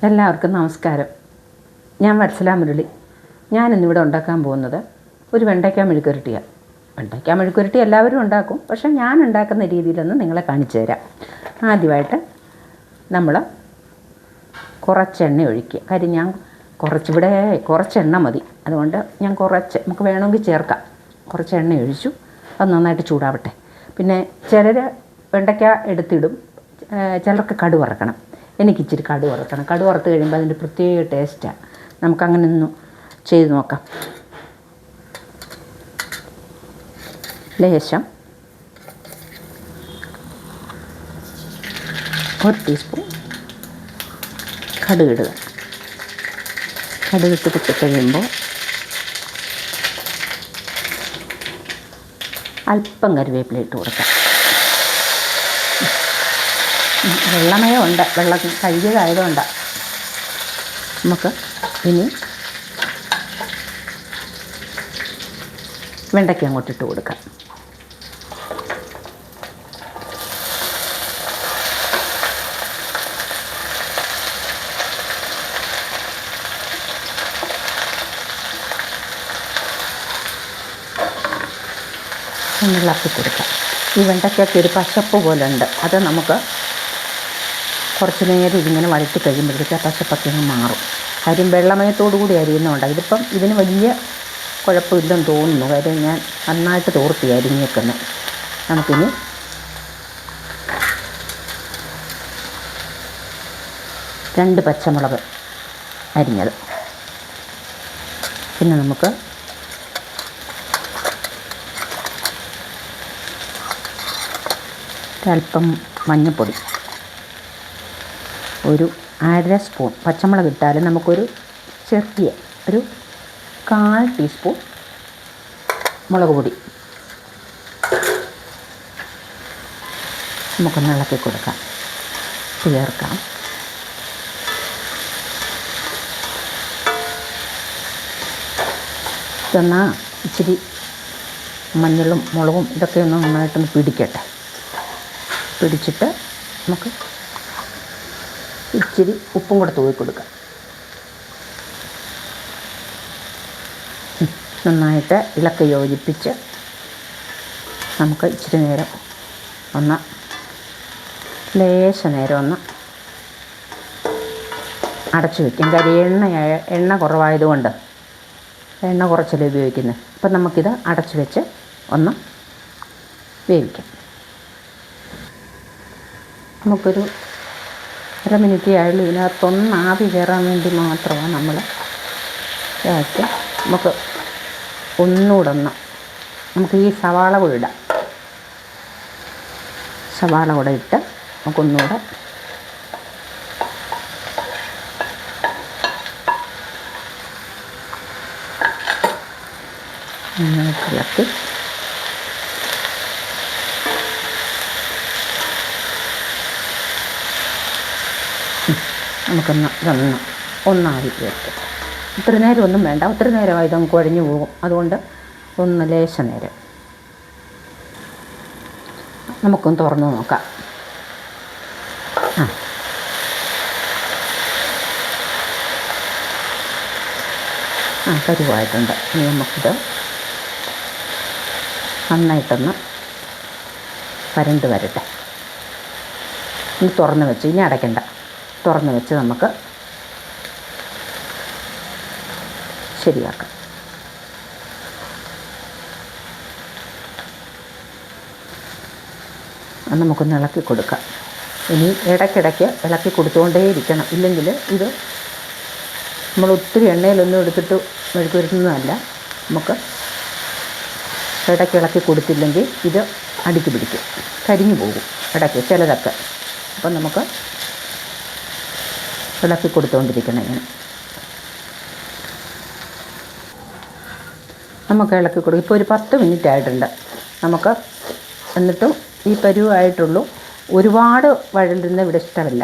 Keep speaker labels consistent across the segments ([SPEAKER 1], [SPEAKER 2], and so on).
[SPEAKER 1] എല്ലാവർക്കും നമസ്കാരം. ഞാൻ വത്സല മുരളി. ഞാനിന്നിവിടെ ഉണ്ടാക്കാൻ പോകുന്നത് ഒരു വെണ്ടയ്ക്ക മെഴുക്കുരട്ടിയാണ്. വെണ്ടയ്ക്ക മെഴുക്കുരട്ടി എല്ലാവരും ഉണ്ടാക്കും, പക്ഷേ ഞാൻ ഉണ്ടാക്കുന്ന രീതിയിലൊന്ന് നിങ്ങളെ കാണിച്ചു തരാം. ആദ്യമായിട്ട് നമ്മൾ കുറച്ച് എണ്ണ ഒഴിക്കുക. കാര്യം ഞാൻ കുറച്ച് എണ്ണ മതി, അതുകൊണ്ട് ഞാൻ നമുക്ക് വേണമെങ്കിൽ ചേർക്കാം. കുറച്ച് എണ്ണ ഒഴിച്ചു, അത് നന്നായിട്ട് ചൂടാവട്ടെ. പിന്നെ ചിലർ വെണ്ടയ്ക്ക എടുത്തിടും, ചിലർക്ക് കടുക് വറക്കണം. എനിക്കിച്ചിരി കടുക് വറുക്കണം. കടുക് വറുത്ത് കഴിയുമ്പോൾ അതിൻ്റെ പ്രത്യേക ടേസ്റ്റാണ്. നമുക്കങ്ങനെ ഒന്ന് ചെയ്ത് നോക്കാം. ലേശം 1 ടീസ്പൂൺ കടുക് ഇടുക. കടുക് ഇട്ട് കഴിയുമ്പോൾ അല്പം കറിവേപ്പില ഇട്ട് കൊടുക്കാം. വെള്ളമയം ഉണ്ട്, വെള്ളം കഴുകിയതായതുകൊണ്ടാണ്. നമുക്ക് ഇനി വെണ്ടയ്ക്ക അങ്ങോട്ടിട്ട് കൊടുക്കാം. ഒന്ന് ഇളക്കി കൊടുക്കാം. ഈ വെണ്ടയ്ക്കൊക്കെ ഒരു പശപ്പ് പോലെ ഉണ്ട്, അത് നമുക്ക് കുറച്ച് നേരം ഇതിങ്ങനെ വഴറ്റി കഴിയുമ്പോഴത്തേക്ക് ആ പശപ്പൊക്കെ അങ്ങ് മാറും. കാര്യം വെള്ളമയത്തോടു കൂടി അരിയുന്നതുകൊണ്ട് ഇതിപ്പം ഇതിന് വലിയ കുഴപ്പമില്ലെന്ന് തോന്നുന്നു. കാര്യം ഞാൻ നന്നായിട്ട് തോർത്തി അരിഞ്ഞേക്കുന്നത്. നമുക്കിനി രണ്ട് പച്ചമുളക് അരിഞ്ഞത്, പിന്നെ നമുക്ക് ഒരല്പം മഞ്ഞൾപ്പൊടി, ഒരു 1/2 സ്പൂൺ പച്ചമുളക് ഇട്ടാലും നമുക്കൊരു ചെറിയ ഒരു 1/4 ടീസ്പൂൺ മുളക് പൊടി നമുക്കൊന്ന് ഇളക്കി കൊടുക്കാം, ചേർക്കാം. ഇതൊന്ന് ഇച്ചിരി മഞ്ഞളും മുളകും ഇതൊക്കെ ഒന്ന് നന്നായിട്ടൊന്ന് പിടിച്ചിട്ട് നമുക്ക് ഇച്ചിരി ഉപ്പും കൂടെ തൂക്കി കൊടുക്കാം. നന്നായിട്ട് ഇളക്കി യോജിപ്പിച്ച് നമുക്ക് ഇച്ചിരി നേരം ലേശ നേരം ഒന്ന് അടച്ചു വയ്ക്കും. കാര്യം എണ്ണ കുറവായതുകൊണ്ട് എണ്ണ കുറച്ചല്ലേ ഉപയോഗിക്കുന്നത്. അപ്പം നമുക്കിത് അടച്ചു വെച്ച് ഒന്ന് വേവിക്കാം. നമുക്കൊരു 1/2 മിനിറ്റ് ആയാലും ഇതിനകത്തൊന്ന് ആവി കയറാൻ വേണ്ടി മാത്രമാണ് നമ്മൾ ഇതാക്കി. നമുക്ക് ഒന്നുകൂടെ നമുക്ക് ഈ സവാള കൂടെ ഇടാം. സവാള കൂടെ ഇട്ട് നമുക്കൊന്നുകൂടെ ഇളക്കി ഒന്നാവി കയറ്റും. ഒത്തിരി നേരം ഒന്നും വേണ്ട, ഒത്തിരി നേരമായി ഇത് നമുക്ക് കുഴഞ്ഞു പോകും. അതുകൊണ്ട് ഒന്ന് ലേശ നേരം നമുക്കൊന്ന് തുറന്ന് നോക്കാം. കരിവായിട്ടുണ്ട്. ഇനി നമുക്കിത് നന്നായിട്ടൊന്ന് വരണ്ട് വരട്ടെ. ഇനി തുറന്ന് വെച്ച്, ഇനി അടയ്ക്കണ്ട, തുറന്ന് വെച്ച് നമുക്ക് ശരിയാക്കാം. അത് നമുക്കൊന്ന് ഇളക്കി കൊടുക്കാം. ഇനി ഇടയ്ക്കിടയ്ക്ക് ഇളക്കി കൊടുത്തുകൊണ്ടേയിരിക്കണം. ഇല്ലെങ്കിൽ ഇത് നമ്മൾ ഒത്തിരി എണ്ണയിലൊന്നും എടുത്തിട്ട് മെഴുക്ക് വരുന്നതല്ല. നമുക്ക് ഇടയ്ക്ക് ഇളക്കി കൊടുത്തില്ലെങ്കിൽ ഇത് അടിക്ക് പിടിക്കും, കരിഞ്ഞു പോകും ഇടയ്ക്ക് ചിലതൊക്കെ. അപ്പം നമുക്ക് ഇളക്കി കൊടുത്തുകൊണ്ടിരിക്കണം. ഇങ്ങനെ നമുക്ക് ഇളക്കി കൊടുക്കും. ഇപ്പോൾ ഒരു 10 മിനിറ്റ് ആയിട്ടുണ്ട് നമുക്ക്. എന്നിട്ടും ഈ പരുവായിട്ടുള്ളൂ. ഒരുപാട് വഴലുന്ന ഇവിടെ ഇഷ്ടമല്ല.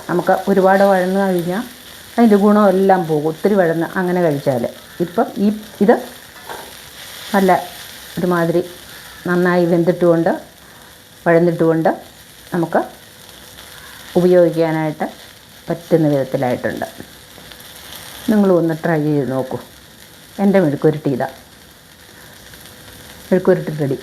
[SPEAKER 1] നമുക്ക് ഒരുപാട് വഴന്ന് കഴിഞ്ഞാൽ അതിൻ്റെ ഗുണമെല്ലാം പോകും. ഒത്തിരി വഴന്ന് അങ്ങനെ കഴിച്ചാൽ. ഇപ്പം ഇത് നല്ല ഒരുമാതിരി നന്നായി വഴന്നിട്ടുകൊണ്ട് നമുക്ക് ഉപയോഗിക്കാനായിട്ട് പറ്റുന്ന വിധത്തിലായിട്ടുണ്ട്. നിങ്ങളും ഒന്ന് ട്രൈ ചെയ്ത് നോക്കൂ. എൻ്റെ മെഴുക്കുരുട്ടി ഇതാ, മെഴുക്കുരുട്ടി റെഡി.